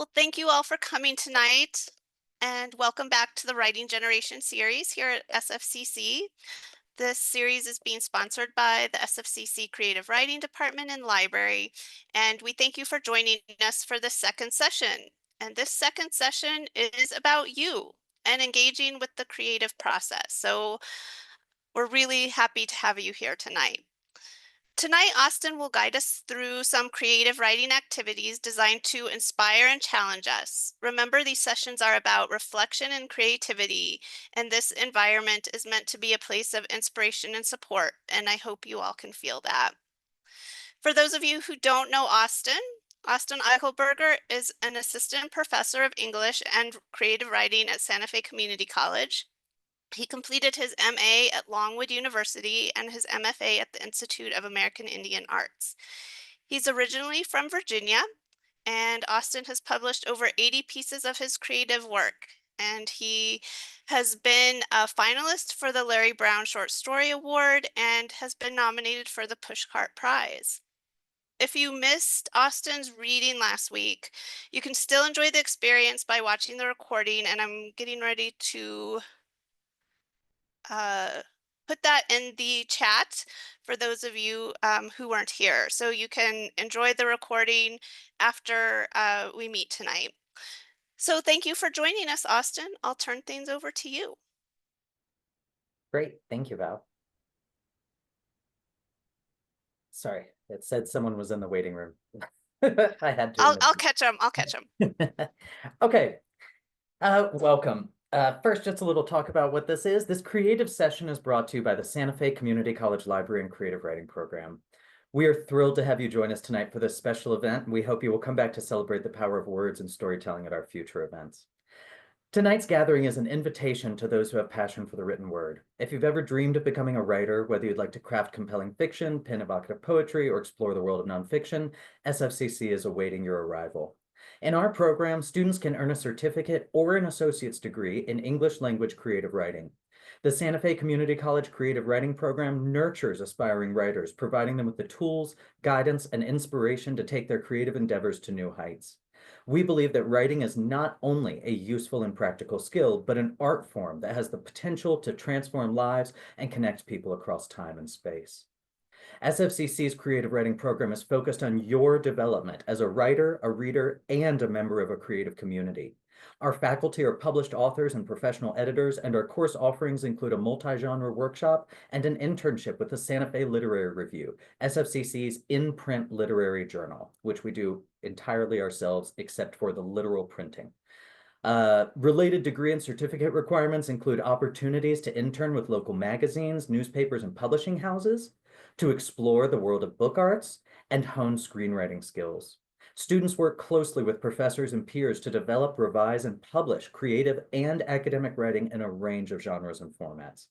Well, thank you all for coming tonight, and welcome back to the Writing Generation series here at SFCC. This series is being sponsored by the SFCC Creative Writing Department and Library, and we thank you for joining us for the second session. And this second session is about you and engaging with the creative process. So we're really happy to have you here tonight. Tonight, Austin will guide us through some creative writing activities designed to inspire and challenge us. Remember, these sessions are about reflection and creativity, and this environment is meant to be a place of inspiration and support, and I hope you all can feel that. For those of you who don't know Austin Eichelberger is an assistant professor of English and creative writing at Santa Fe Community College. He completed his MA at Longwood University and his MFA at the Institute of American Indian Arts. He's originally from Virginia, and Austin has published over 80 pieces of his creative work. And he has been a finalist for the Larry Brown Short Story Award and has been nominated for the Pushcart Prize. If you missed Austin's reading last week, you can still enjoy the experience by watching the recording, and I'm getting ready to put that in the chat for those of you who weren't here. So you can enjoy the recording after we meet tonight. So thank you for joining us, Austin. I'll turn things over to you. Great, thank you, Val. Sorry, it said someone was in the waiting room. I had to. I'll catch them. I'll catch them. Okay, welcome. First, just a little talk about what this is. This creative session is brought to you by the Santa Fe Community College Library and Creative Writing Program. We are thrilled to have you join us tonight for this special event. We hope you will come back to celebrate the power of words and storytelling at our future events. Tonight's gathering is an invitation to those who have passion for the written word. If you've ever dreamed of becoming a writer, whether you'd like to craft compelling fiction, pen evocative poetry, or explore the world of nonfiction, SFCC is awaiting your arrival. In our program, students can earn a certificate or an associate's degree in English language creative writing. The Santa Fe Community College Creative Writing Program nurtures aspiring writers, providing them with the tools, guidance, and inspiration to take their creative endeavors to new heights. We believe that writing is not only a useful and practical skill, but an art form that has the potential to transform lives and connect people across time and space. SFCC's creative writing program is focused on your development as a writer, a reader, and a member of a creative community. Our faculty are published authors and professional editors, and our course offerings include a multi-genre workshop and an internship with the Santa Fe Literary Review, SFCC's in-print literary journal, which we do entirely ourselves except for the literal printing. Related degree and certificate requirements include opportunities to intern with local magazines, newspapers, and publishing houses, to explore the world of book arts, and hone screenwriting skills. Students work closely with professors and peers to develop, revise, and publish creative and academic writing in a range of genres and formats.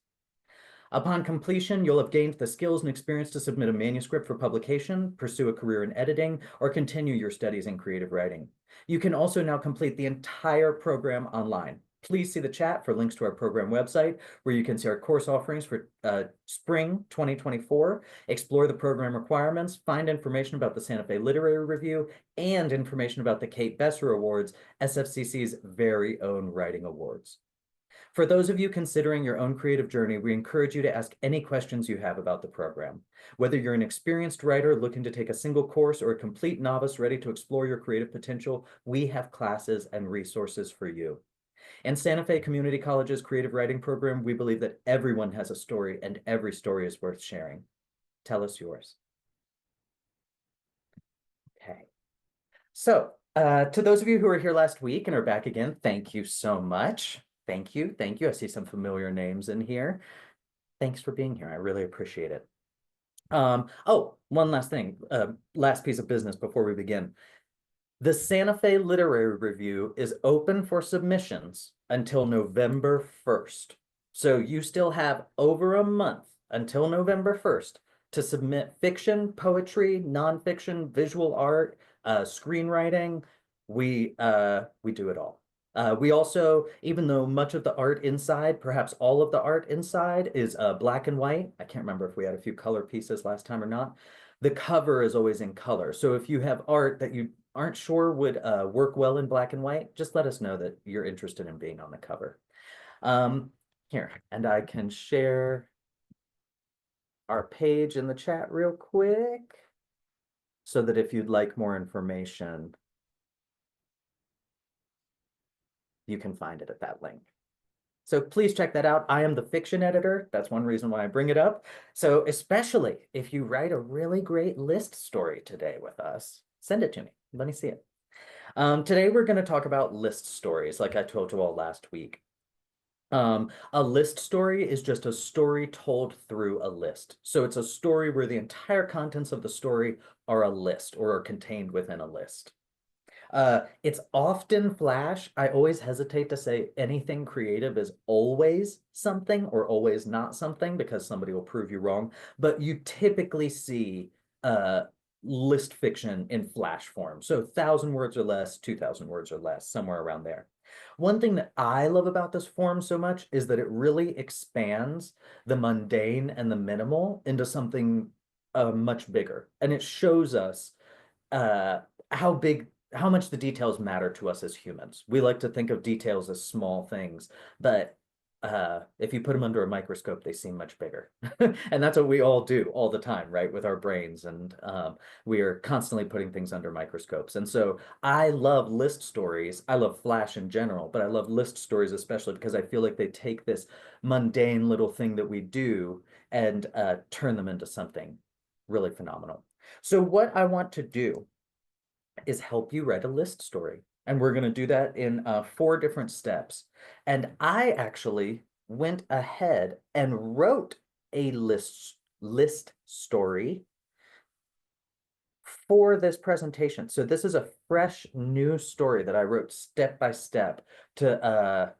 Upon completion, you'll have gained the skills and experience to submit a manuscript for publication, pursue a career in editing, or continue your studies in creative writing. You can also now complete the entire program online. Please see the chat for links to our program website, where you can see our course offerings for spring 2024, explore the program requirements, find information about the Santa Fe Literary Review, and information about the Kate Besser Awards, SFCC's very own writing awards. For those of you considering your own creative journey, we encourage you to ask any questions you have about the program. Whether you're an experienced writer looking to take a single course or a complete novice ready to explore your creative potential, we have classes and resources for you. In Santa Fe Community College's creative writing program, we believe that everyone has a story and every story is worth sharing. Tell us yours. Okay. So to those of you who were here last week and are back again, thank you so much. Thank you. Thank you. I see some familiar names in here. Thanks for being here. I really appreciate it. Oh, one last thing, last piece of business before we begin. The Santa Fe Literary Review is open for submissions until November 1st. So you still have over a month until November 1st to submit fiction, poetry, nonfiction, visual art, screenwriting. We do it all. We also, even though much of the art inside, perhaps all of the art inside is black and white. I can't remember if we had a few color pieces last time or not. The cover is always in color. So if you have art that you aren't sure would work well in black and white, just let us know that you're interested in being on the cover. Um, Here, and I can share our page in the chat real quick so that if you'd like more information, you can find it at that link. So please check that out. I am the fiction editor. That's one reason why I bring it up. So especially if you write a really great list story today with us, send it to me. Let me see it. Today we're going to talk about list stories, like I told you all last week. A list story is just a story told through a list. So it's a story where the entire contents of the story are a list or are contained within a list. It's often Flash. I always hesitate to say anything creative is always something or always not something because somebody will prove you wrong. But you typically see uh, list fiction in Flash form. So 1,000 words or less, 2,000 words or less, somewhere around there. One thing that I love about this form so much is that it really expands the mundane and the minimal into something much bigger. And it shows us uh, how big, how much the details matter to us as humans. We like to think of details as small things, but if you put them under a microscope, they seem much bigger. And that's what we all do all the time, right? With our brains. And we are constantly putting things under microscopes. And so I love list stories. I love Flash in general, but I love list stories especially because I feel like they take this mundane little thing that we do and turn them into something really phenomenal. So what I want to do is help you write a list story. And we're going to do that in 4 different steps. And I actually went ahead and wrote a list story for this presentation. So this is a fresh new story that I wrote step by step to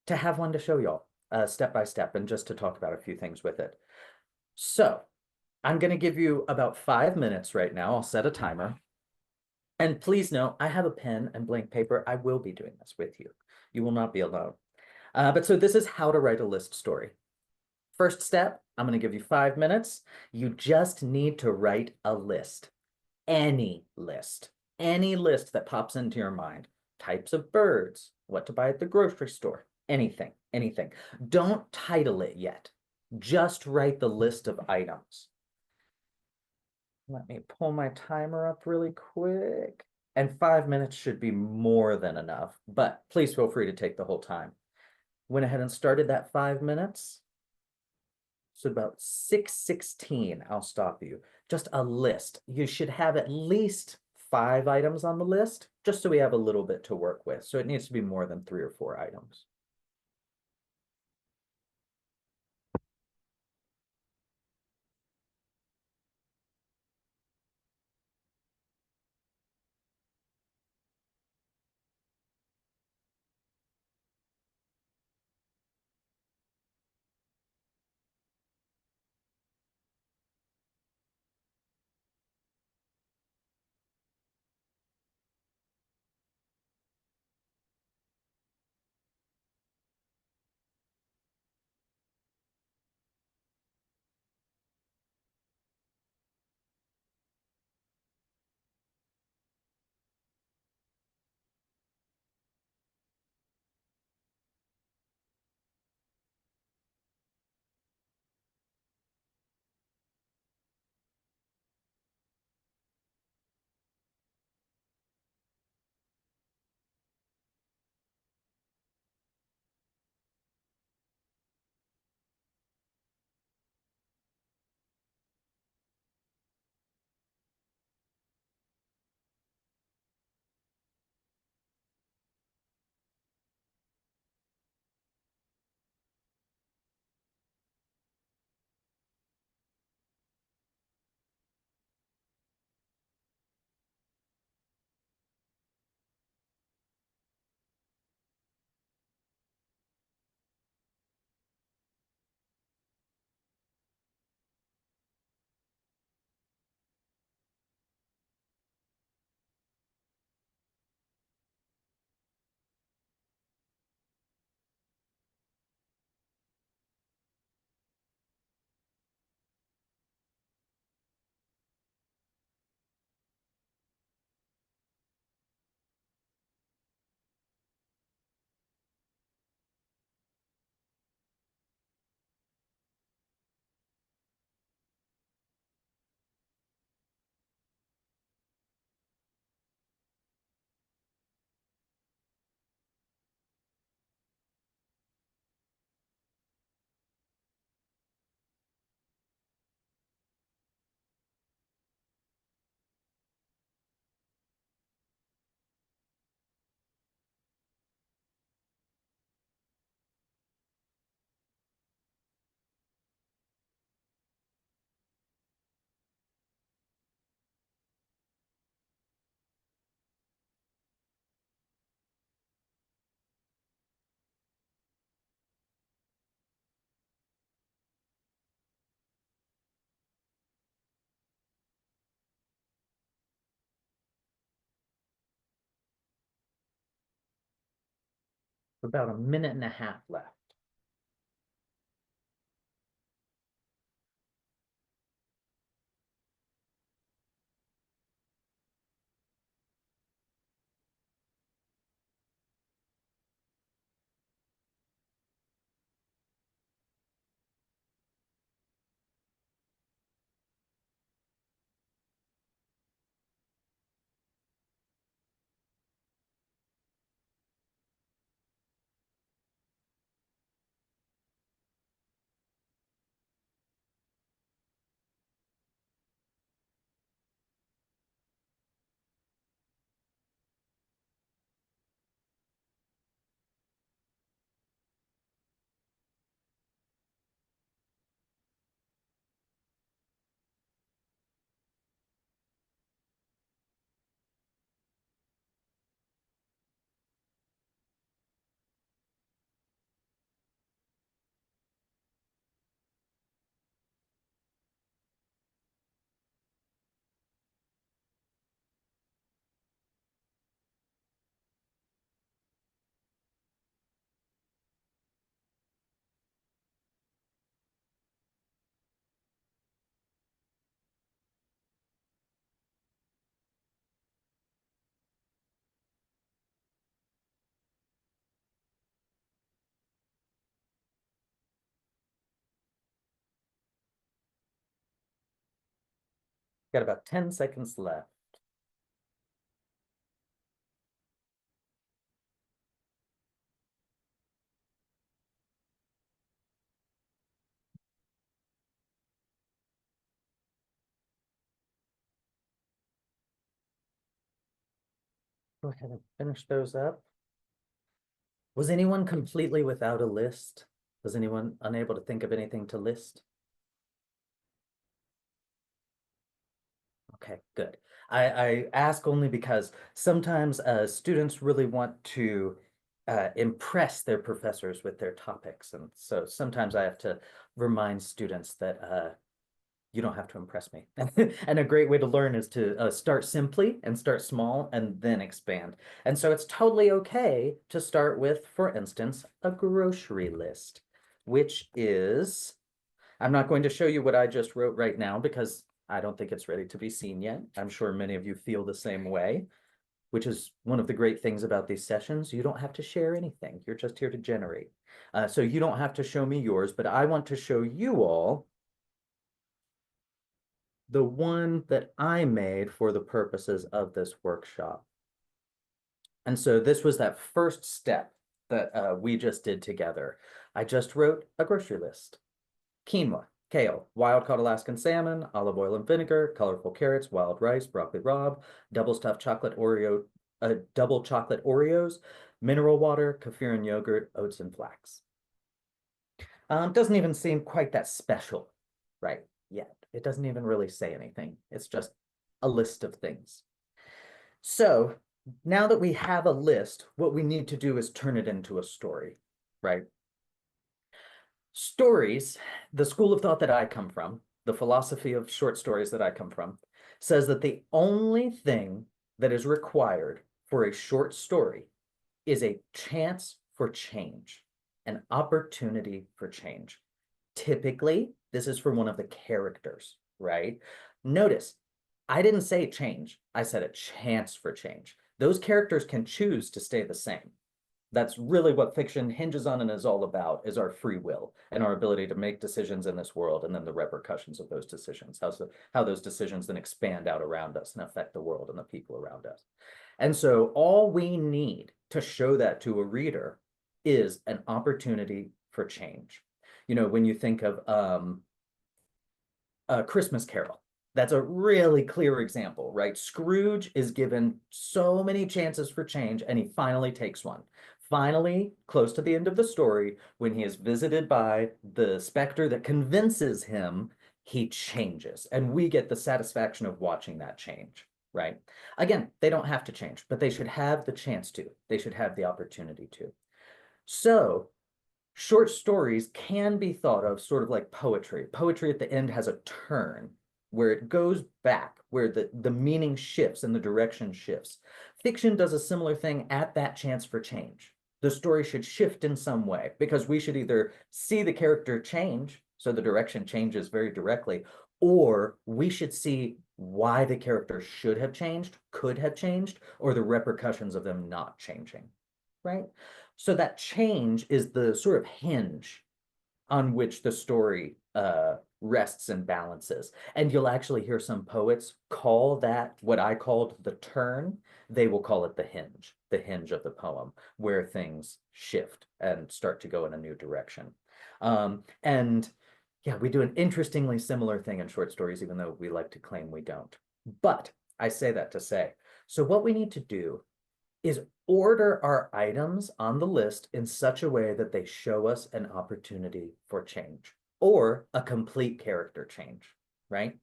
have one to show y'all step by step and just to talk about a few things with it. So I'm going to give you about 5 minutes right now. I'll set a timer. And please know, I have a pen and blank paper. I will be doing this with you. You will not be alone. But so this is how to write a list story. First step, I'm going to give you 5 minutes. You just need to write a list. Any list. Any list that pops into your mind. Types of birds, what to buy at the grocery store, anything, anything. Don't title it yet. Just write the list of items. Let me pull my timer up really quick. And 5 minutes should be more than enough, but please feel free to take the whole time. Went ahead and started that 5 minutes. So about 6:16, I'll stop you. Just a list. You should have at least 5 items on the list, just so we have a little bit to work with. So it needs to be more than 3 or 4 items. About a minute and a half left. Got about 10 seconds left. Go ahead and finish those up. Was anyone completely without a list? Was anyone unable to think of anything to list? Okay, good. I ask only because sometimes students really want to impress their professors with their topics. And so sometimes I have to remind students that you don't have to impress me. And a great way to learn is to start simply and start small and then expand. And so it's totally okay to start with, for instance, a grocery list, which is, I'm not going to show you what I just wrote right now because I don't think it's ready to be seen yet. I'm sure many of you feel the same way, which is one of the great things about these sessions. You don't have to share anything. You're just here to generate. So you don't have to show me yours, but I want to show you all the one that I made for the purposes of this workshop. And so this was that first step that we just did together. I just wrote a grocery list. Quinoa, kale, wild-caught Alaskan salmon, olive oil and vinegar, colorful carrots, wild rice, broccoli rabe, double chocolate Oreos, mineral water, kefir and yogurt, oats and flax. Doesn't even seem quite that special right yet. It doesn't even really say anything. It's just a list of things. So now that we have a list, what we need to do is turn it into a story, right? Stories, the school of thought that I come from, the philosophy of short stories that I come from, says that the only thing that is required for a short story is a chance for change, an opportunity for change. Typically, this is for one of the characters, right? Notice, I didn't say change. I said a chance for change. Those characters can choose to stay the same. That's really what fiction hinges on and is all about, is our free will and our ability to make decisions in this world and then the repercussions of those decisions, how those decisions then expand out around us and affect the world and the people around us. And so all we need to show that to a reader is an opportunity for change. You know, when you think of A Christmas Carol, that's a really clear example, right? Scrooge is given so many chances for change, and he finally takes one. Finally, close to the end of the story, when he is visited by the specter that convinces him, he changes. And we get the satisfaction of watching that change, right? Again, they don't have to change, but they should have the chance to. They should have the opportunity to. So short stories can be thought of sort of like poetry. Poetry at the end has a turn where it goes back, where the meaning shifts and the direction shifts. Fiction does a similar thing at that chance for change. The story should shift in some way because we should either see the character change, so the direction changes very directly, or we should see why the character should have changed, could have changed, or the repercussions of them not changing, right? So that change is the sort of hinge on which the story rests and balances. And you'll actually hear some poets call that what I called the turn. They will call it the hinge of the poem, where things shift and start to go in a new direction. And yeah, we do an interestingly similar thing in short stories, even though we like to claim we don't. But I say that to say, so what we need to do is order our items on the list in such a way that they show us an opportunity for change or a complete character change, right?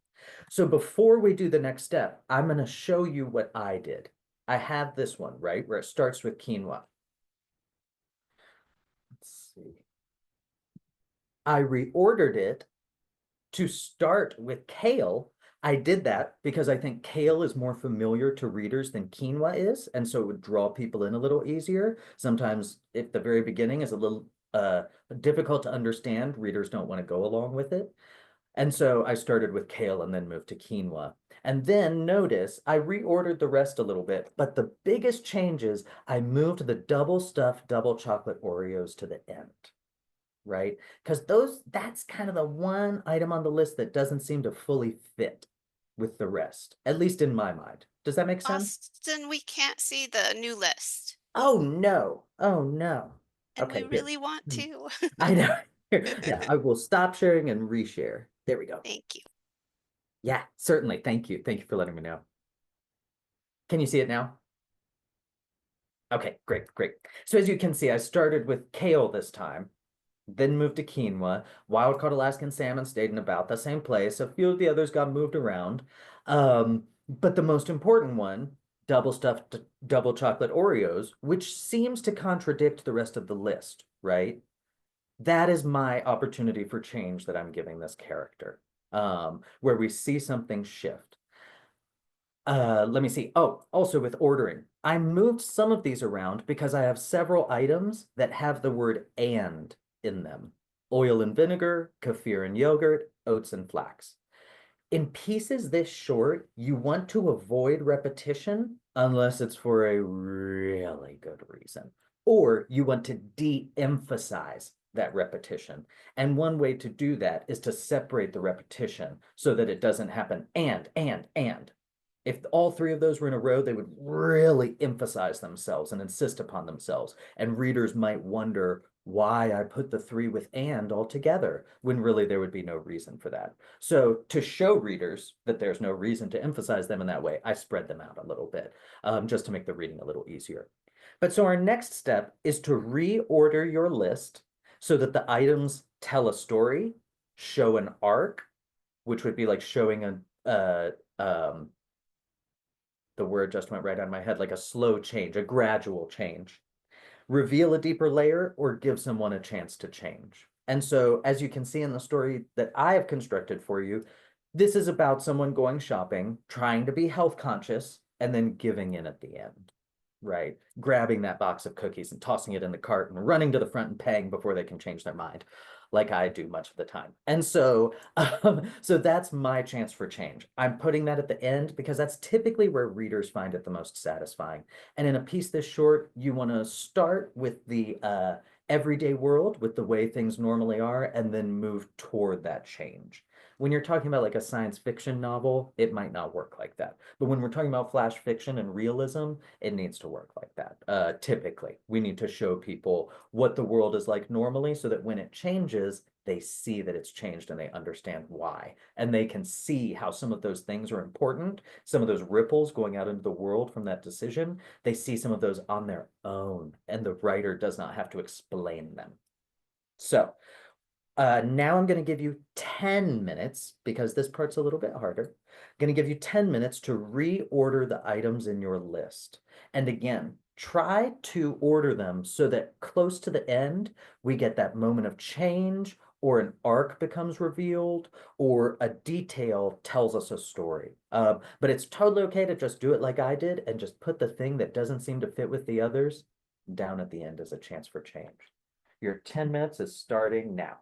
So before we do the next step, I'm going to show you what I did. I have this one, right, where it starts with quinoa. Let's see. I reordered it to start with kale. I did that because I think kale is more familiar to readers than quinoa is, and so it would draw people in a little easier. Sometimes if the very beginning is a little difficult to understand, readers don't want to go along with it. And so I started with kale and then moved to quinoa. And then notice I reordered the rest a little bit, but the biggest change is I moved the double stuffed double chocolate Oreos to the end, right? Because that's kind of the one item on the list that doesn't seem to fully fit with the rest, at least in my mind. Does that make sense? Austin, we can't see the new list, Oh no. Oh no. and we Okay, here. really want Hmm. to. I know. Yeah, I will stop sharing and reshare. There we go. Thank you. Yeah, certainly. Thank you. Thank you for letting me know. Can you see it now? Okay, great, great. So as you can see, I started with kale this time, then moved to quinoa. Wild caught Alaskan salmon stayed in about the same place. A few of the others got moved around. But the most important one, double stuffed double chocolate Oreos, which seems to contradict the rest of the list, right? That is my opportunity for change that I'm giving this character, where we see something shift. Let me see. Oh, also with ordering, I moved some of these around because I have several items that have the word and in them. Oil and vinegar, kefir and yogurt, oats and flax. In pieces this short, you want to avoid repetition unless it's for a really good reason, or you want to de-emphasize that repetition. And one way to do that is to separate the repetition so that it doesn't happen and. If all three of those were in a row, they would really emphasize themselves and insist upon themselves. And readers might wonder why I put the three with and all together when really there would be no reason for that. So to show readers that there's no reason to emphasize them in that way, I spread them out a little bit just to make the reading a little easier. But so our next step is to reorder your list so that the items tell a story, show an arc, which would be like showing the word just went right out of my head, like a slow change, a gradual change, reveal a deeper layer, or give someone a chance to change. And so, as you can see in the story that I have constructed for you, this is about someone going shopping, trying to be health conscious, and then giving in at the end, right? Grabbing that box of cookies and tossing it in the cart and running to the front and paying before they can change their mind, like I do much of the time. And so, so that's my chance for change. I'm putting that at the end because that's typically where readers find it the most satisfying. And in a piece this short, you want to start with the everyday world, with the way things normally are, and then move toward that change. When you're talking about like a science fiction novel, it might not work like that. But when we're talking about flash fiction and realism, it needs to work like that. Typically, we need to show people what the world is like normally so that when it changes, they see that it's changed and they understand why. And they can see how some of those things are important, some of those ripples going out into the world from that decision. They see some of those on their own, and the writer does not have to explain them. So, now I'm going to give you 10 minutes because this part's a little bit harder. I'm going to give you 10 minutes to reorder the items in your list. And again, try to order them so that close to the end, we get that moment of change, or an arc becomes revealed, or a detail tells us a story. But it's totally okay to just do it like I did and just put the thing that doesn't seem to fit with the others Down at the end is a chance for change. Your 10 minutes is starting now.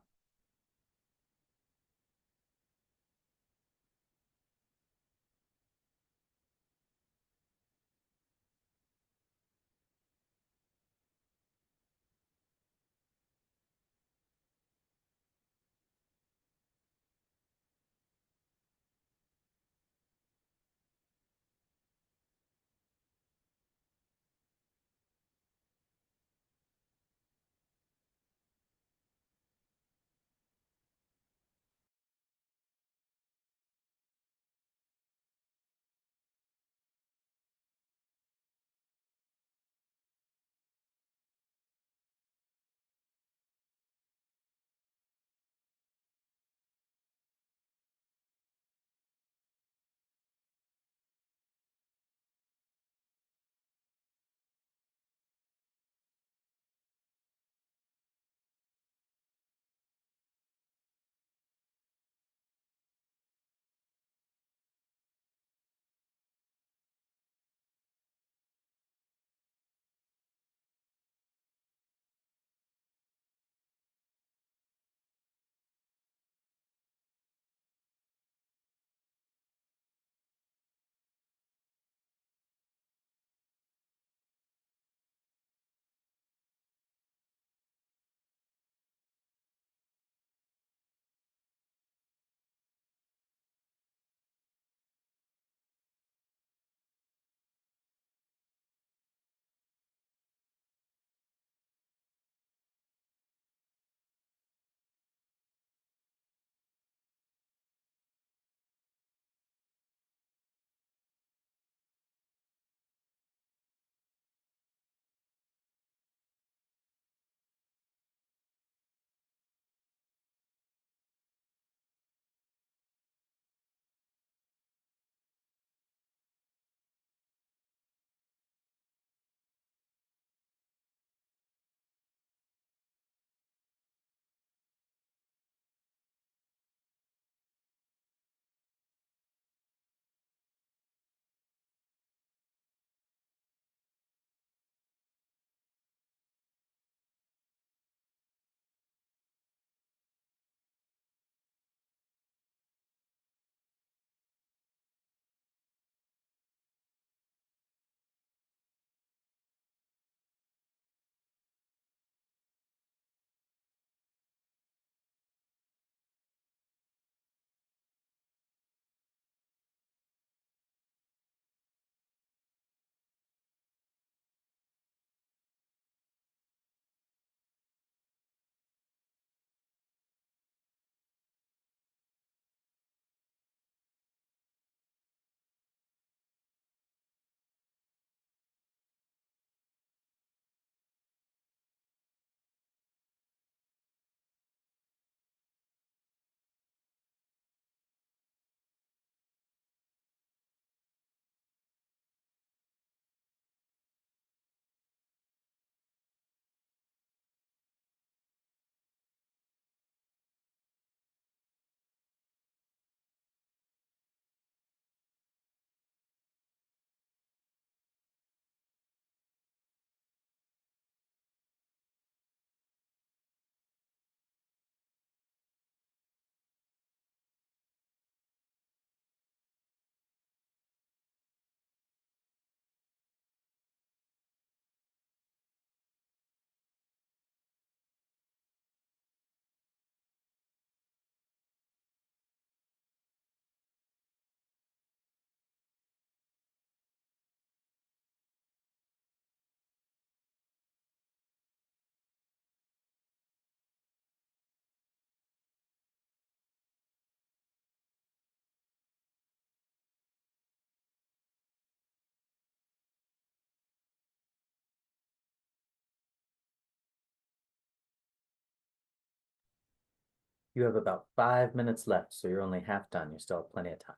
You have about 5 minutes left, so you're only half done. You still have plenty of time.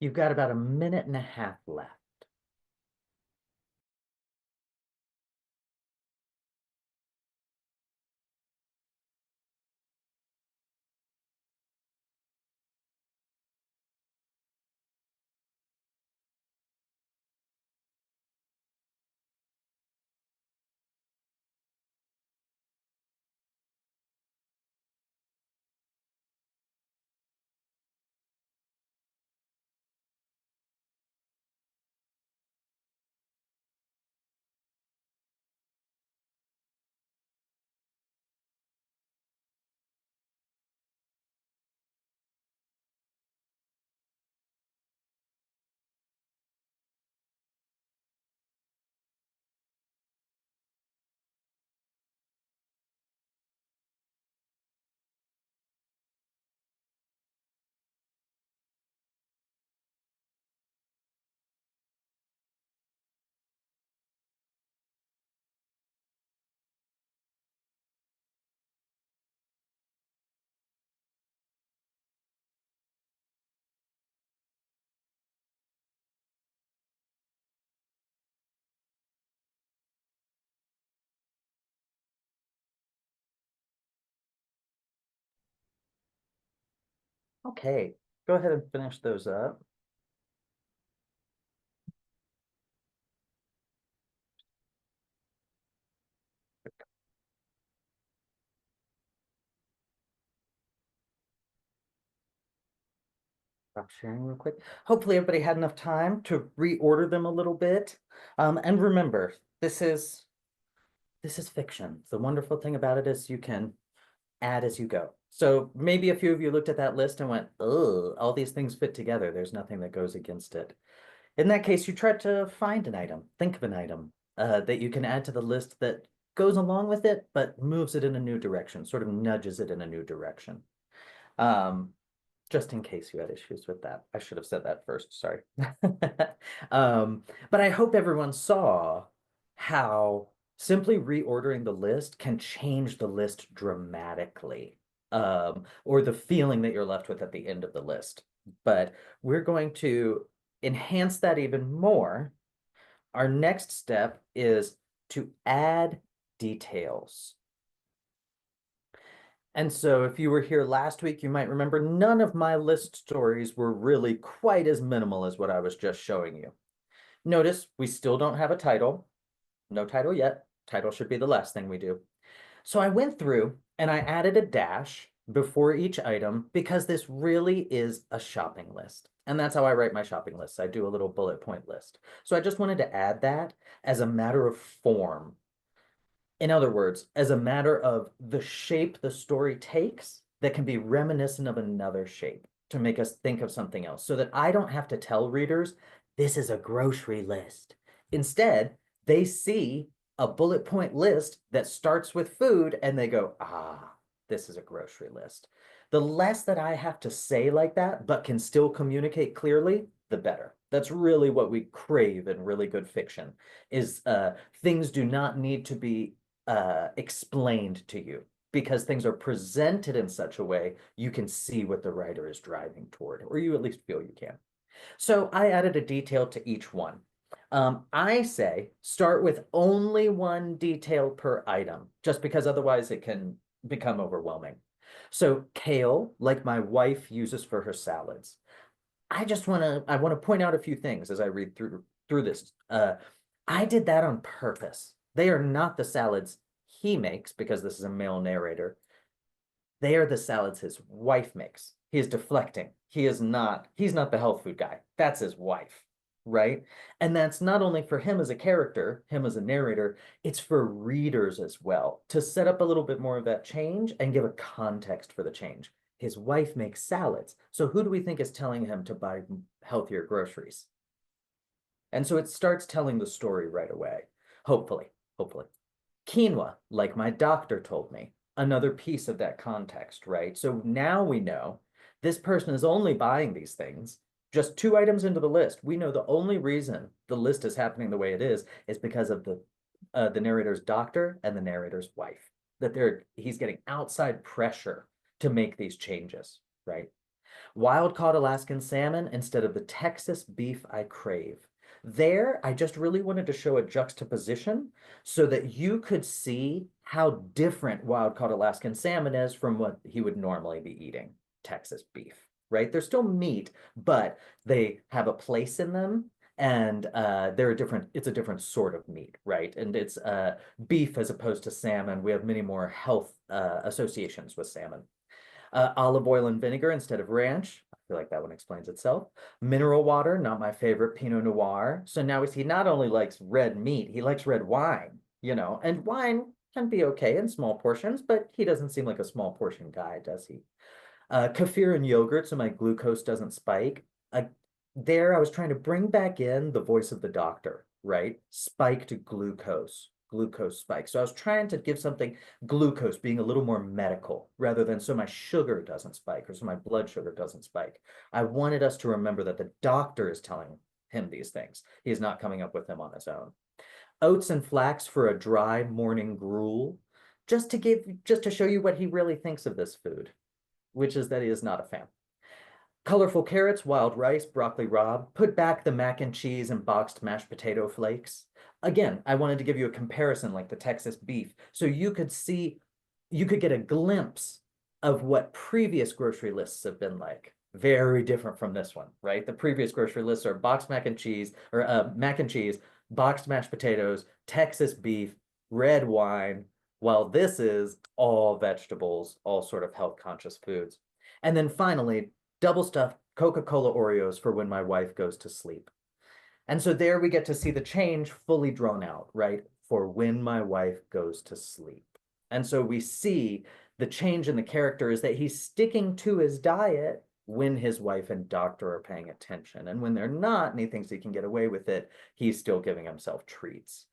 You've got about a minute and a half left. Okay, go ahead and finish those up. Stop sharing real quick. Hopefully everybody had enough time to reorder them a little bit. And remember, this is fiction. The wonderful thing about it is you can add as you go. So maybe a few of you looked at that list and went, oh, all these things fit together. There's nothing that goes against it. In that case, you try to find an item, think of an item that you can add to the list that goes along with it, but moves it in a new direction, sort of nudges it in a new direction. Um, just in case you had issues with that. I should have said that first, sorry. But I hope everyone saw how simply reordering the list can change the list dramatically, or the feeling that you're left with at the end of the list. But we're going to enhance that even more. Our next step is to add details. And so if you were here last week, you might remember none of my list stories were really quite as minimal as what I was just showing you. Notice we still don't have a title. No title yet. Title should be the last thing we do. So I went through and I added a dash before each item because this really is a shopping list. And that's how I write my shopping lists. I do a little bullet point list. So I just wanted to add that as a matter of form. In other words, as a matter of the shape the story takes that can be reminiscent of another shape to make us think of something else so that I don't have to tell readers, this is a grocery list. Instead, they see a bullet point list that starts with food and they go, ah, this is a grocery list. The less that I have to say like that, but can still communicate clearly, the better. That's really what we crave in really good fiction is things do not need to be explained to you because things are presented in such a way you can see what the writer is driving toward, or you at least feel you can. So I added a detail to each one. I say start with only one detail per item, just because otherwise it can become overwhelming. So kale, like my wife uses for her salads. I want to point out a few things as I read through this. I did that on purpose. They are not the salads he makes because this is a male narrator. They are the salads his wife makes. He is deflecting. He's not the health food guy. That's his wife, right? And that's not only for him as a character, him as a narrator, it's for readers as well to set up a little bit more of that change and give a context for the change. His wife makes salads. So who do we think is telling him to buy healthier groceries? And so it starts telling the story right away. Hopefully. Quinoa, like my doctor told me, another piece of that context, right? So now we know this person is only buying these things just two items into the list. We know the only reason the list is happening the way it is because of the narrator's doctor and the narrator's wife. That he's getting outside pressure to make these changes, right? Wild caught Alaskan salmon instead of the Texas beef I crave. There, I just really wanted to show a juxtaposition so that you could see how different wild caught Alaskan salmon is from what he would normally be eating, Texas beef, right? They're still meat, but they have a place in them and they're a different, it's a different sort of meat, right? And it's beef as opposed to salmon. We have many more health associations with salmon. Olive oil and vinegar instead of ranch. I feel like that one explains itself. Mineral water, not my favorite, Pinot Noir. So now we see not only likes red meat, he likes red wine, and wine can be okay in small portions, but he doesn't seem like a small portion guy, does he? Kefir and yogurt, so my glucose doesn't spike. Uh, there, I was trying to bring back in the voice of the doctor, right? Spiked glucose spike. So I was trying to give something glucose being a little more medical rather than so my sugar doesn't spike or so my blood sugar doesn't spike. I wanted us to remember that the doctor is telling him these things. He's not coming up with them on his own. Oats and flax for a dry morning gruel, just to show you what he really thinks of this food, which is that he is not a fan. Colorful carrots, wild rice, broccoli rabe, put back the mac and cheese and boxed mashed potato flakes. Again, I wanted to give you a comparison like the Texas beef, so you could get a glimpse of what previous grocery lists have been like. Very different from this one, right? The previous grocery lists are boxed mac and cheese, or mac and cheese, boxed mashed potatoes, Texas beef, red wine, while this is all vegetables, all sort of health conscious foods. And then finally, double stuffed Coca-Cola Oreos for when my wife goes to sleep. And so there we get to see the change fully drawn out, right? For when my wife goes to sleep. And so we see the change in the character is that he's sticking to his diet when his wife and doctor are paying attention. And when they're not, and he thinks he can get away with it, he's still giving himself treats,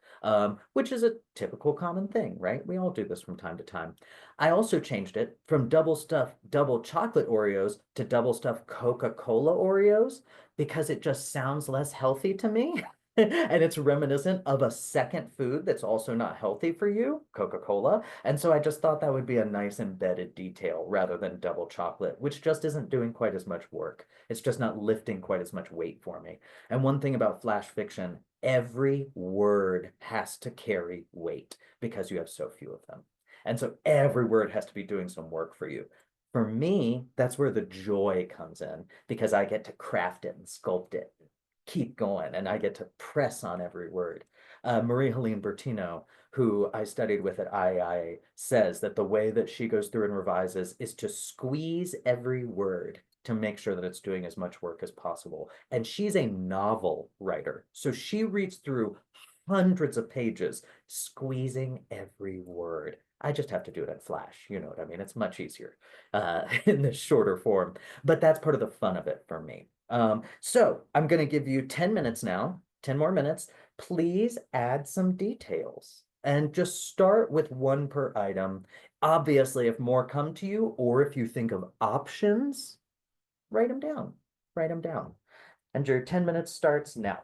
which is a typical common thing, right? We all do this from time to time. I also changed it from double stuffed double chocolate Oreos to double stuffed Coca-Cola Oreos because it just sounds less healthy to me. And it's reminiscent of a second food that's also not healthy for you, Coca-Cola. And so I just thought that would be a nice embedded detail rather than double chocolate, which just isn't doing quite as much work. It's just not lifting quite as much weight for me. And one thing about flash fiction, every word has to carry weight because you have so few of them. And so every word has to be doing some work for you. For me, that's where the joy comes in because I get to craft it and sculpt it, keep going, and I get to press on every word. Marie-Helene Bertino, who I studied with at IIA, says that the way that she goes through and revises is to squeeze every word to make sure that it's doing as much work as possible. And she's a novel writer, so she reads through hundreds of pages, squeezing every word. I just have to do it in Flash. You know what I mean? It's much easier in the shorter form, but that's part of the fun of it for me. So I'm going to give you 10 minutes now, 10 more minutes. Please add some details and just start with one per item. Obviously, if more come to you or if you think of options, write them down. Write them down. And your 10 minutes starts now.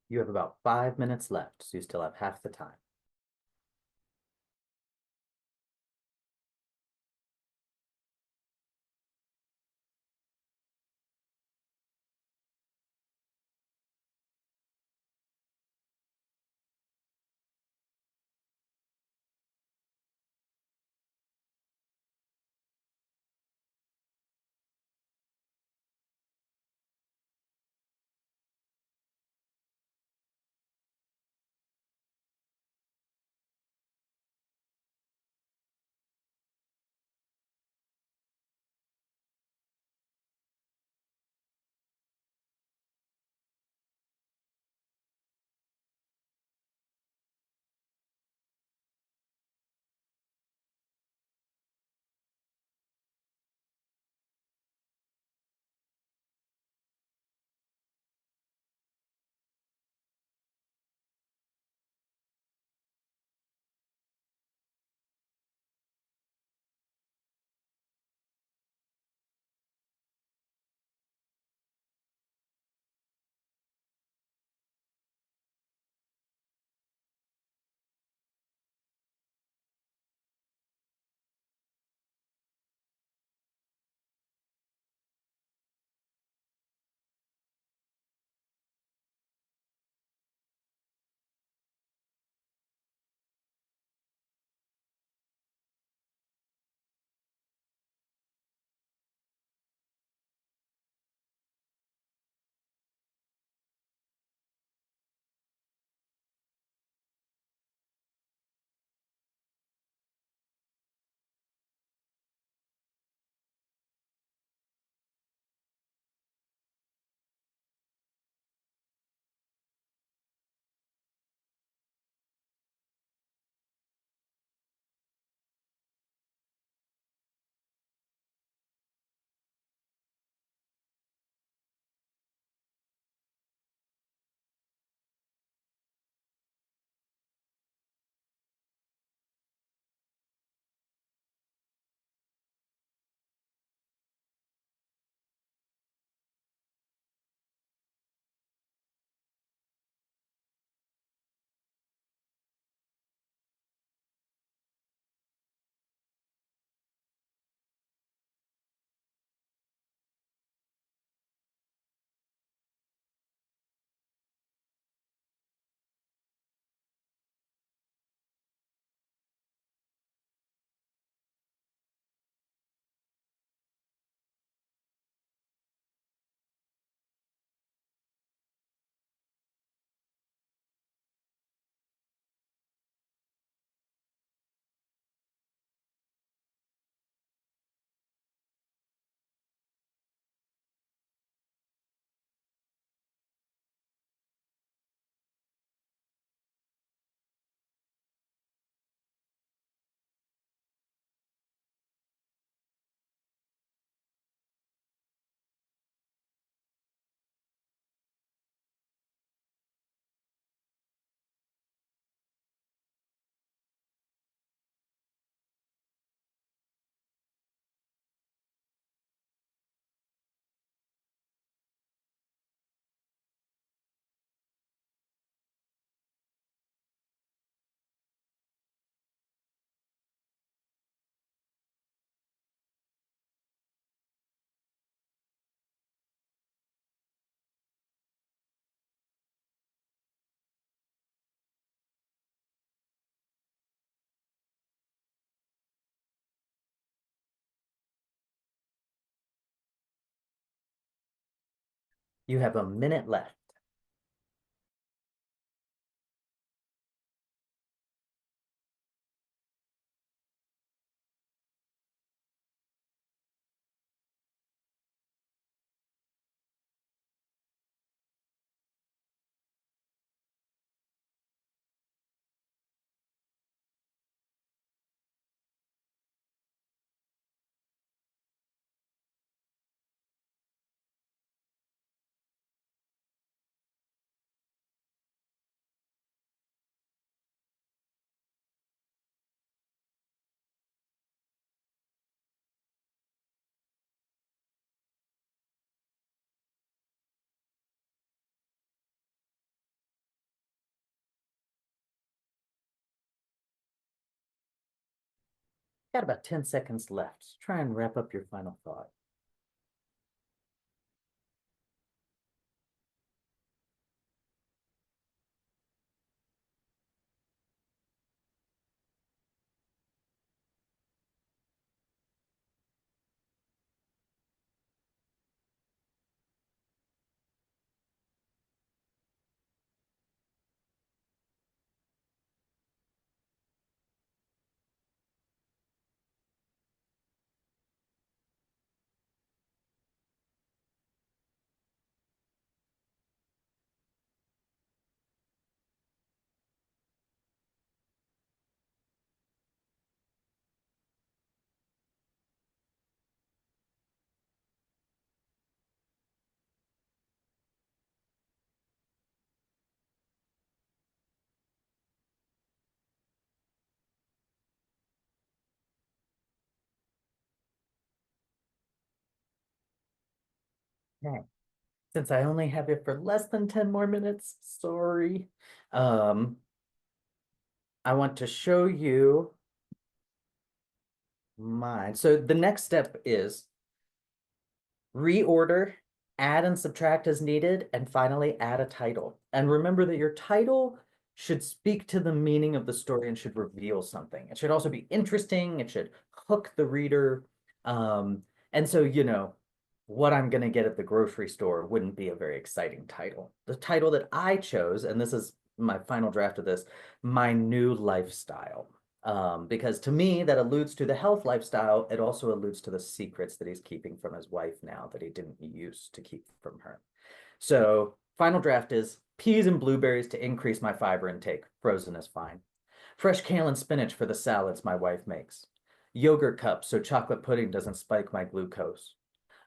You have about 5 minutes left, so you still have half the time. You have a minute left. Got about 10 seconds left. Try and wrap up your final thought. Okay. Since I only have it for less than 10 more minutes, sorry. Um, I want to show you mine. So the next step is reorder, add and subtract as needed, and finally add a title. And remember that your title should speak to the meaning of the story and should reveal something. It should also be interesting. It should hook the reader. Um, and so, what I'm going to get at the grocery store wouldn't be a very exciting title. The title that I chose, and this is my final draft of this, My New Lifestyle. Because to me, that alludes to the health lifestyle. It also alludes to the secrets that he's keeping from his wife now that he didn't used to keep from her. So, final draft is peas and blueberries to increase my fiber intake. Frozen is fine. Fresh kale and spinach for the salads my wife makes. Yogurt cups so chocolate pudding doesn't spike my glucose.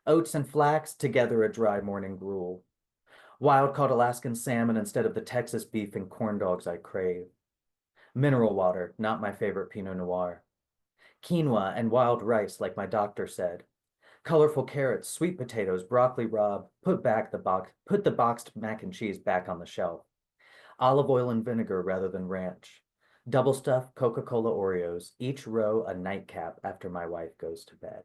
Oats and flax, together a dry morning gruel. Wild caught Alaskan salmon instead of the Texas beef and corn dogs I crave. Mineral water, not my favorite Pinot Noir. Quinoa and wild rice, like my doctor said. Colorful carrots, sweet potatoes, broccoli rabe, put the boxed mac and cheese back on the shelf. Olive oil and vinegar rather than ranch. Double stuffed Coca-Cola Oreos, each row a nightcap after my wife goes to bed.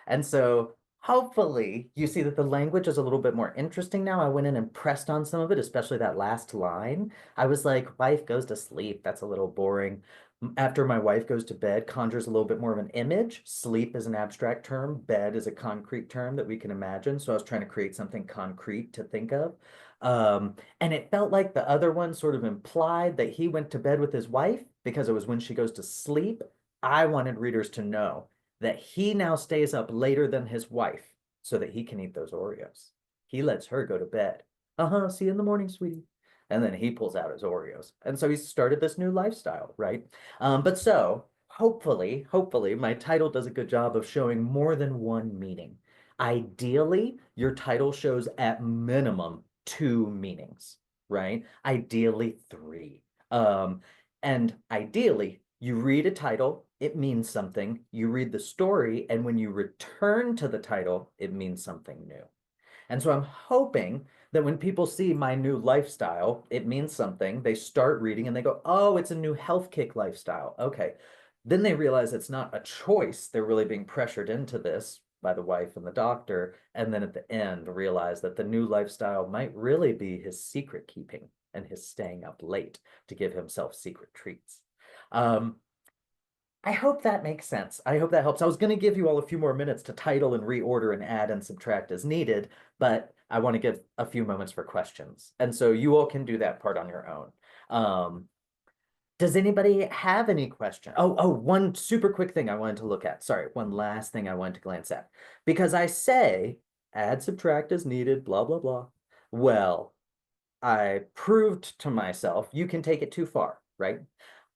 And so hopefully you see that the language is a little bit more interesting now. I went in and pressed on some of it, especially that last line. I was like, wife goes to sleep. That's a little boring. After my wife goes to bed, conjures a little bit more of an image. Sleep is an abstract term. Bed is a concrete term that we can imagine. So I was trying to create something concrete to think of. And it felt like the other one sort of implied that he went to bed with his wife because it was when she goes to sleep. I wanted readers to know that he now stays up later than his wife so that he can eat those Oreos. He lets her go to bed. Uh-huh, see you in the morning, sweetie. And then he pulls out his Oreos. And so he started this new lifestyle, right? But so hopefully, my title does a good job of showing more than one meaning. Ideally, your title shows at minimum two meanings, right? Ideally, three. And ideally, you read a title, it means something. You read the story, and when you return to the title, it means something new. And so I'm hoping that when people see my new lifestyle, it means something. They start reading and they go, oh, it's a new health kick lifestyle. Okay. Then they realize it's not a choice. They're really being pressured into this by the wife and the doctor. And then at the end, realize that the new lifestyle might really be his secret keeping and his staying up late to give himself secret treats. Um, I hope that makes sense. I hope that helps. I was going to give you all a few more minutes to title and reorder and add and subtract as needed, but I want to give a few moments for questions. And so you all can do that part on your own. Um, does anybody have any question? One super quick thing I wanted to look at. Sorry, one last thing I wanted to glance at. Because I say add, subtract as needed, blah, blah, blah. Well, I proved to myself you can take it too far, right?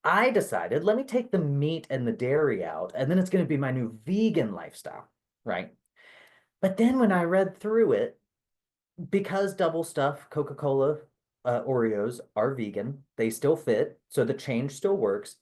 I decided, let me take the meat and the dairy out, and then it's going to be my new vegan lifestyle, right? But then when I read through it, because double stuff, Coca-Cola, Oreos are vegan, they still fit, so the change still works.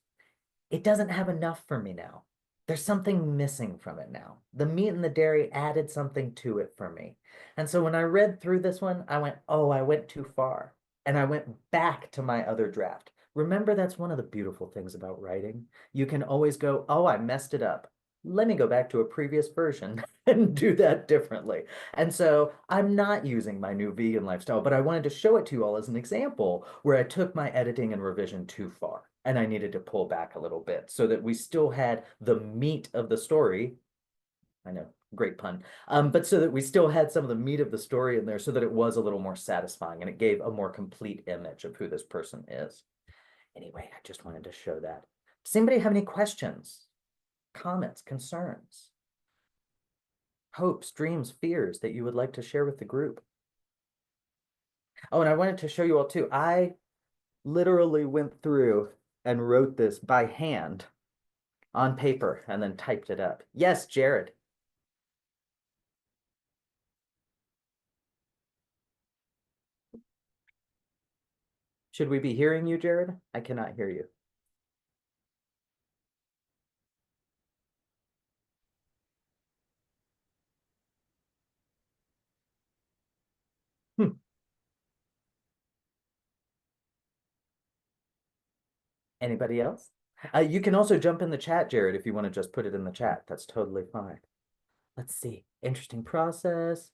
It doesn't have enough for me now. There's something missing from it now. The meat and the dairy added something to it for me. And so when I read through this one, I went, oh, I went too far. And I went back to my other draft. Remember, that's one of the beautiful things about writing. You can always go, oh, I messed it up. Let me go back to a previous version and do that differently. And so I'm not using my new vegan lifestyle, but I wanted to show it to you all as an example where I took my editing and revision too far and I needed to pull back a little bit so that we still had the meat of the story. I know, great pun. But so that we still had some of the meat of the story in there so that it was a little more satisfying and it gave a more complete image of who this person is. Anyway, I just wanted to show that. Does anybody have any questions, comments, concerns, hopes, dreams, fears that you would like to share with the group? Oh, and I wanted to show you all too. I literally went through and wrote this by hand on paper and then typed it up. Yes, Jared. Should we be hearing you, Jared? I cannot hear you. Hmm. Anybody else? You can also jump in the chat, Jared, if you want to just put it in the chat. That's totally fine. Let's see. Interesting process.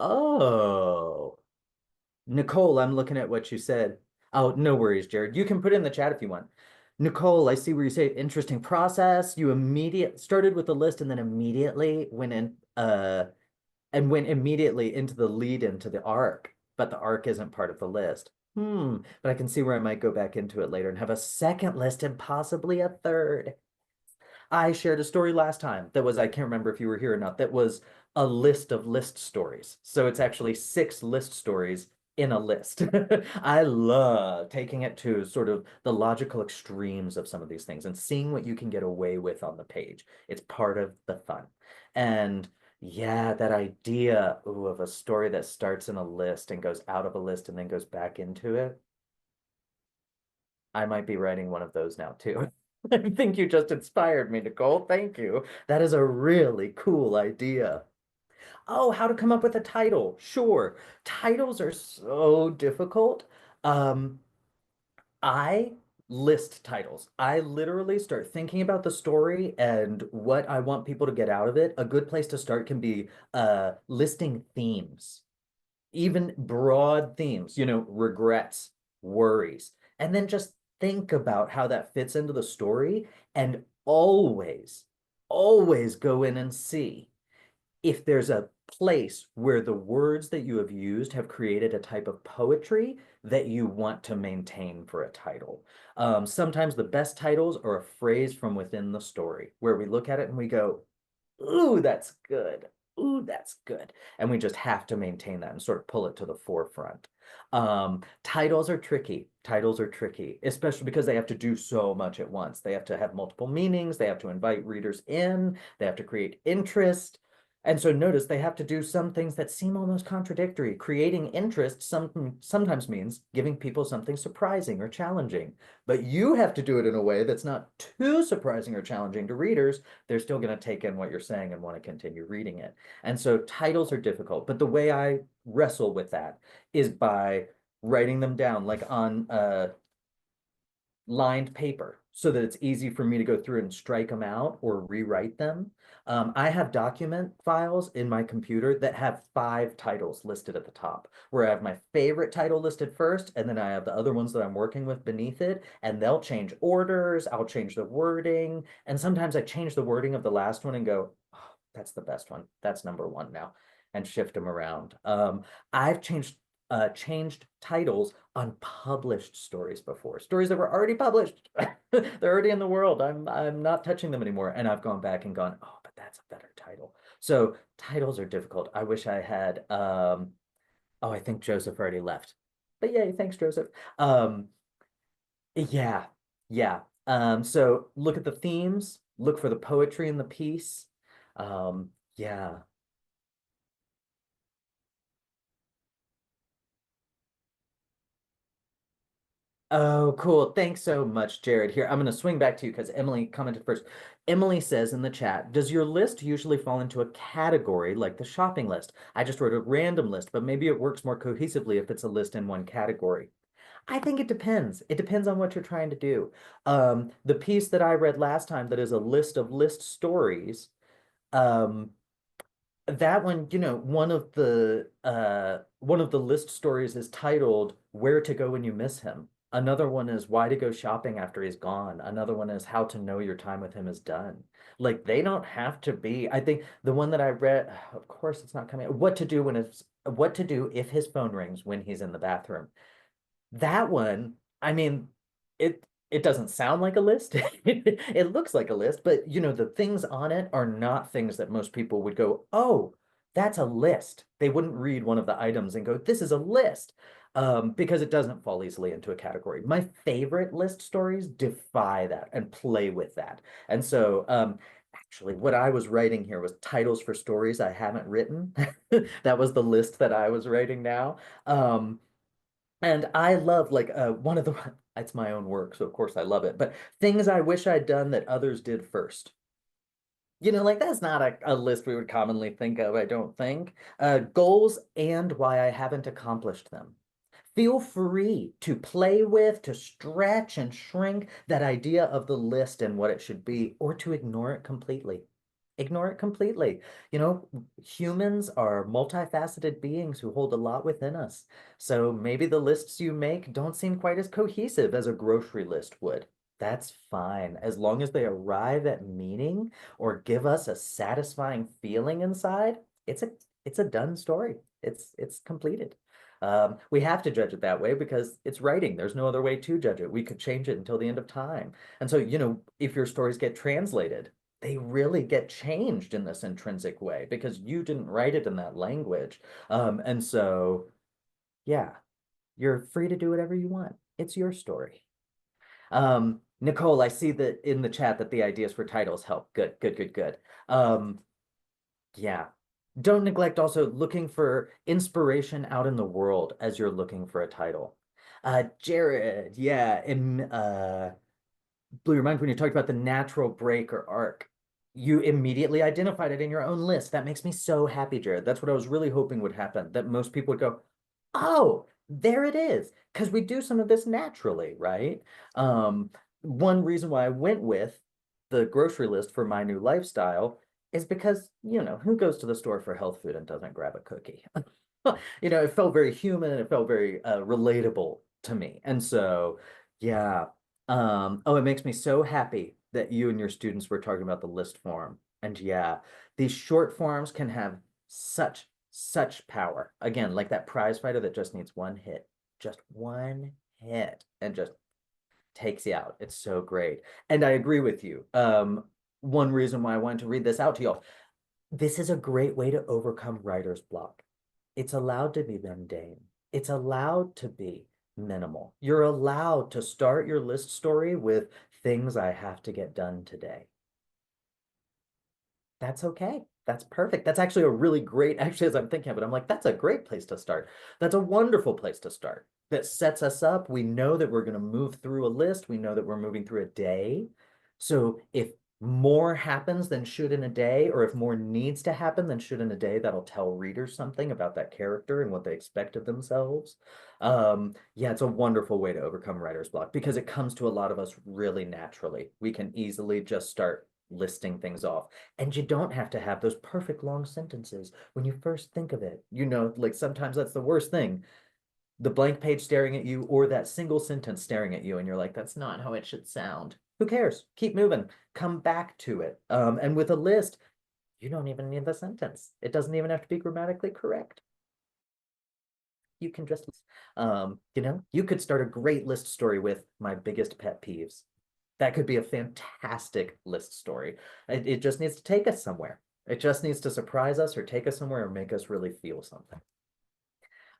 Oh, Nicole, I'm looking at what you said. Oh, no worries, Jared. You can put it in the chat if you want. Nicole, I see where you say interesting process. You immediate started with the list and then immediately went immediately into the lead into the arc, but the arc isn't part of the list. But I can see where I might go back into it later and have a second list and possibly a third. I shared a story last time that was, I can't remember if you were here or not, that was a list of list stories. So it's actually 6 list stories in a list. I love taking it to sort of the logical extremes of some of these things and seeing what you can get away with on the page. It's part of the fun. And yeah, that idea, ooh, of a story that starts in a list and goes out of a list and then goes back into it. I might be writing one of those now too. I think you just inspired me, Nicole. Thank you. That is a really cool idea. Oh, how to come up with a title. Sure. Titles are so difficult. Um, I list titles. I literally start thinking about the story and what I want people to get out of it. A good place to start can be listing themes, even broad themes, regrets, worries, and then just think about how that fits into the story and always go in and see if there's a place where the words that you have used have created a type of poetry that you want to maintain for a title. Sometimes the best titles are a phrase from within the story where we look at it and we go, ooh, that's good. Ooh, that's good. And we just have to maintain that and sort of pull it to the forefront. Titles are tricky. Titles are tricky, especially because they have to do so much at once. They have to have multiple meanings. They have to invite readers in. They have to create interest. And so notice they have to do some things that seem almost contradictory. Creating interest sometimes means giving people something surprising or challenging. But you have to do it in a way that's not too surprising or challenging to readers. They're still going to take in what you're saying and want to continue reading it. And so titles are difficult. But the way I wrestle with that is by writing them down, like on lined paper so that it's easy for me to go through and strike them out or rewrite them. I have document files in my computer that have 5 titles listed at the top, where I have my favorite title listed first, and then I have the other ones that I'm working with beneath it, and they'll change orders, I'll change the wording, and sometimes I change the wording of the last one and go, oh, that's the best one. That's number 1 now, and shift them around. I've changed titles on published stories before, stories that were already published. They're already in the world. I'm not touching them anymore. And I've gone back and gone, oh, but that's a better title. So titles are difficult. I wish I had oh, I think Joseph already left. But yay, thanks, Joseph. Yeah, yeah. So look at the themes, look for the poetry in the piece. Yeah. Oh, cool. Thanks so much, Jared. Here, I'm going to swing back to you because Emily commented first. Emily says in the chat, does your list usually fall into a category like the shopping list? I just wrote a random list, but maybe it works more cohesively if it's a list in one category. I think it depends. It depends on what you're trying to do. The piece that I read last time that is a list of list stories, um, that one, one of the list stories is titled Where to Go When You Miss Him. Another one is Why to Go Shopping After He's Gone. Another one is How to Know Your Time with Him is Done. Like they don't have to be. I think the one that I read, of course it's not coming. What to do if his phone rings when he's in the bathroom. That one, I mean, it doesn't sound like a list. It looks like a list, but the things on it are not things that most people would go, "Oh, that's a list." They wouldn't read one of the items and go, "This is a list." Because it doesn't fall easily into a category. My favorite list stories defy that and play with that. And so, actually, what I was writing here was titles for stories I haven't written. That was the list that I was writing now. And I love like one of the it's my own work, so of course I love it. But things I wish I'd done that others did first. Like that's not a list we would commonly think of, I don't think. Goals and why I haven't accomplished them. Feel free to play with, to stretch and shrink that idea of the list and what it should be, or to ignore it completely. Ignore it completely. Humans are multifaceted beings who hold a lot within us. So maybe the lists you make don't seem quite as cohesive as a grocery list would. That's fine, as long as they arrive at meaning or give us a satisfying feeling inside. It's a done story. It's completed. We have to judge it that way because it's writing. There's no other way to judge it. We could change it until the end of time. And so, if your stories get translated, they really get changed in this intrinsic way because you didn't write it in that language. And so, yeah, you're free to do whatever you want. It's your story. Nicole, I see that in the chat that the ideas for titles help. Good, good, good, good. Um, yeah. Don't neglect also looking for inspiration out in the world as you're looking for a title. Jared, yeah, blew your mind when you talked about the natural break or arc. You immediately identified it in your own list. That makes me so happy, Jared. That's what I was really hoping would happen, that most people would go, oh, there it is. Because we do some of this naturally, right? One reason why I went with the grocery list for my new lifestyle is because, who goes to the store for health food and doesn't grab a cookie? It felt very human and it felt very relatable to me. And so, yeah. Oh, it makes me so happy that you and your students were talking about the list form. And yeah, these short forms can have such power. Again, like that prize fighter that just needs just one hit, and just takes you out. It's so great. And I agree with you. One reason why I wanted to read this out to y'all, this is a great way to overcome writer's block. It's allowed to be mundane. It's allowed to be minimal. You're allowed to start your list story with things I have to get done today. That's okay. That's perfect. That's actually a really great, actually, as I'm thinking of it, I'm like, that's a great place to start. That's a wonderful place to start. That sets us up. We know that we're going to move through a list. We know that we're moving through a day. So if more happens than should in a day, or if more needs to happen than should in a day, that'll tell readers something about that character and what they expect of themselves. Yeah, it's a wonderful way to overcome writer's block because it comes to a lot of us really naturally. We can easily just start listing things off. And you don't have to have those perfect long sentences when you first think of it. Like sometimes that's the worst thing. The blank page staring at you or that single sentence staring at you, and you're like, that's not how it should sound. Who cares? Keep moving. Come back to it. And with a list, you don't even need the sentence. It doesn't even have to be grammatically correct. You can just, you could start a great list story with my biggest pet peeves. That could be a fantastic list story. It just needs to take us somewhere. It just needs to surprise us or take us somewhere or make us really feel something.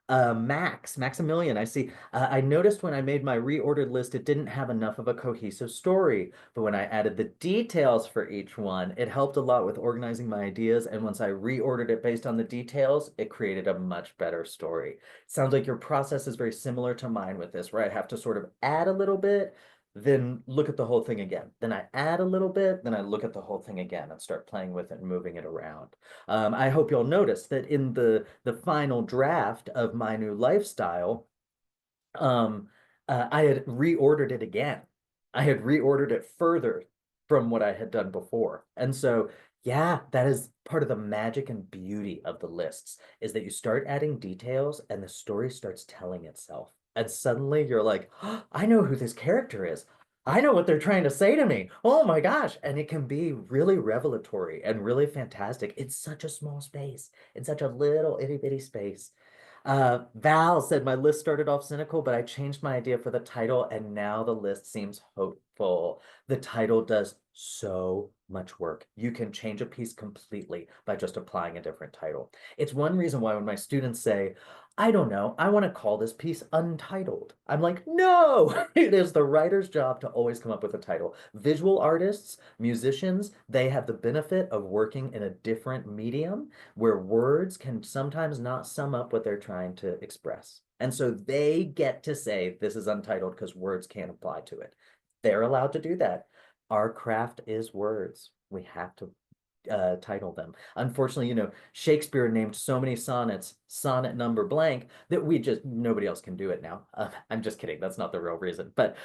Maximilian, I see. I noticed when I made my reordered list, it didn't have enough of a cohesive story. But when I added the details for each one, it helped a lot with organizing my ideas. And once I reordered it based on the details, it created a much better story. Sounds like your process is very similar to mine with this, where I have to sort of add a little bit, then look at the whole thing again. Then I add a little bit, then I look at the whole thing again and start playing with it and moving it around. I hope you'll notice that in the final draft of my new lifestyle, um, I had reordered it again. I had reordered it further from what I had done before. And so, yeah, that is part of the magic and beauty of the lists is that you start adding details and the story starts telling itself. And suddenly you're like, oh, I know who this character is. I know what they're trying to say to me. Oh my gosh. And it can be really revelatory and really fantastic. It's such a small space, in such a little itty bitty space. Val said my list started off cynical, but I changed my idea for the title, and now the list seems hopeful. The title does so much work. You can change a piece completely by just applying a different title. It's one reason why when my students say, I don't know, I want to call this piece Untitled. I'm like, no, it is the writer's job to always come up with a title. Visual artists, musicians, they have the benefit of working in a different medium where words can sometimes not sum up what they're trying to express. And so they get to say this is untitled because words can't apply to it. They're allowed to do that. Our craft is words. We have to title them. Unfortunately, Shakespeare named so many sonnets sonnet number blank that nobody else can do it now. I'm just kidding. That's not the real reason. But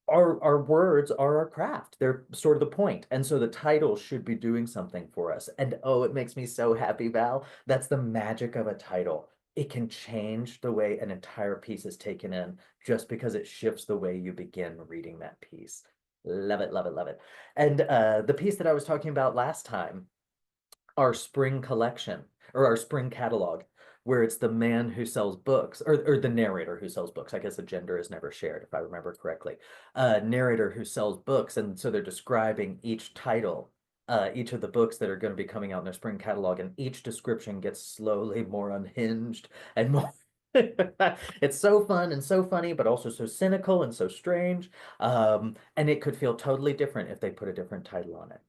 our words are our craft. They're sort of the point. And so the title should be doing something for us. And oh, it makes me so happy, Val. That's the magic of a title. It can change the way an entire piece is taken in just because it shifts the way you begin reading that piece. Love it, love it, love it. And the piece that I was talking about last time, our spring collection or our spring catalog, where it's the man who sells books or the narrator who sells books. I guess the gender is never shared, if I remember correctly. Narrator who sells books. And so they're describing each title, each of the books that are going to be coming out in their spring catalog, and each description gets slowly more unhinged and more. It's so fun and so funny, but also so cynical and so strange. And it could feel totally different if they put a different title on it.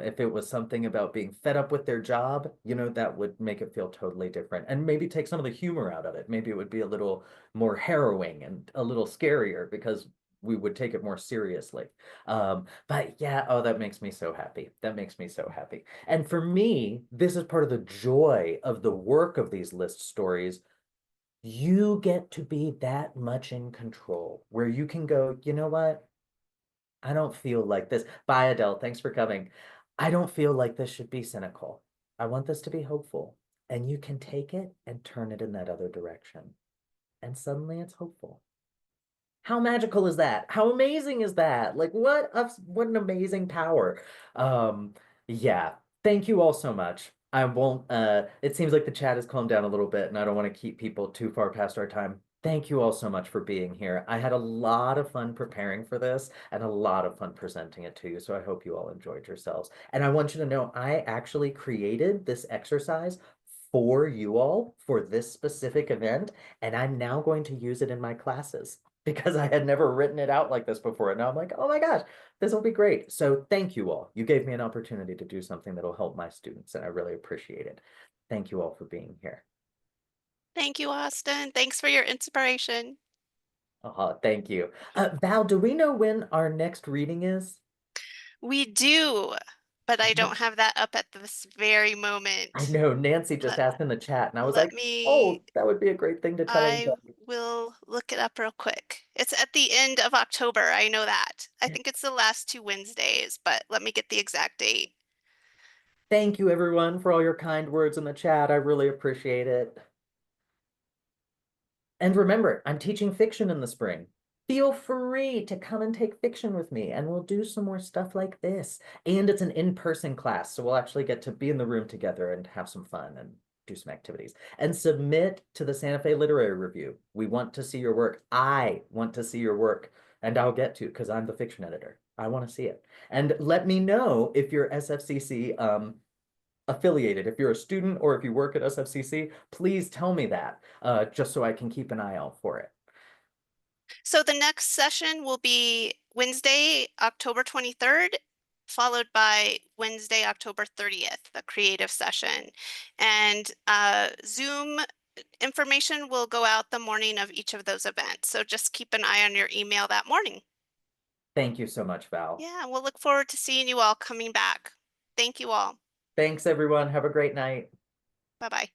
If it was something about being fed up with their job, that would make it feel totally different and maybe take some of the humor out of it. Maybe it would be a little more harrowing and a little scarier because we would take it more seriously. But yeah, oh, that makes me so happy. That makes me so happy. And for me, this is part of the joy of the work of these list stories. You get to be that much in control where you can go, you know what? I don't feel like this. Bye, Adele. Thanks for coming. I don't feel like this should be cynical. I want this to be hopeful. And you can take it and turn it in that other direction. And suddenly it's hopeful. How magical is that? How amazing is that? Like what an amazing power. Um, yeah. Thank you all so much. I won't it seems like the chat has calmed down a little bit and I don't want to keep people too far past our time. Thank you all so much for being here. I had a lot of fun preparing for this and a lot of fun presenting it to you. So I hope you all enjoyed yourselves. And I want you to know I actually created this exercise for you all for this specific event, and I'm now going to use it in my classes because I had never written it out like this before. And now I'm like, oh my gosh, this will be great. So thank you all. You gave me an opportunity to do something that'll help my students, and I really appreciate it. Thank you all for being here. Thank you, Austin. Thanks for your inspiration. Thank you. Val, do we know when our next reading is? We do, but I What? don't have that up at this very I moment. know Nancy just Let, asked in the chat, and I was let like, me, oh, that would be a great thing to tell I everybody. will look it up real quick. It's at the end of October. I know that. I think it's the last two Wednesdays, but let me get the exact date. Thank you, everyone, for all your kind words in the chat. I really appreciate it. And remember, I'm teaching fiction in the spring. Feel free to come and take fiction with me, and we'll do some more stuff like this. And it's an in-person class, so we'll actually get to be in the room together and have some fun and do some activities. And submit to the Santa Fe Literary Review. We want to see your work. I want to see your work, and I'll get to because I'm the fiction editor. I want to see it. And let me know if you're SFCC affiliated. If you're a student or if you work at SFCC, please tell me that, just so I can keep an eye out for it. So the next session will be Wednesday, October 23rd, followed by Wednesday, October 30th, the creative session. And Zoom information will go out the morning of each of those events. So just keep an eye on your email that morning. Thank you so much, Val. Yeah, we'll look forward to seeing you all coming back. Thank you all. Thanks, everyone. Have a great night. Bye-bye.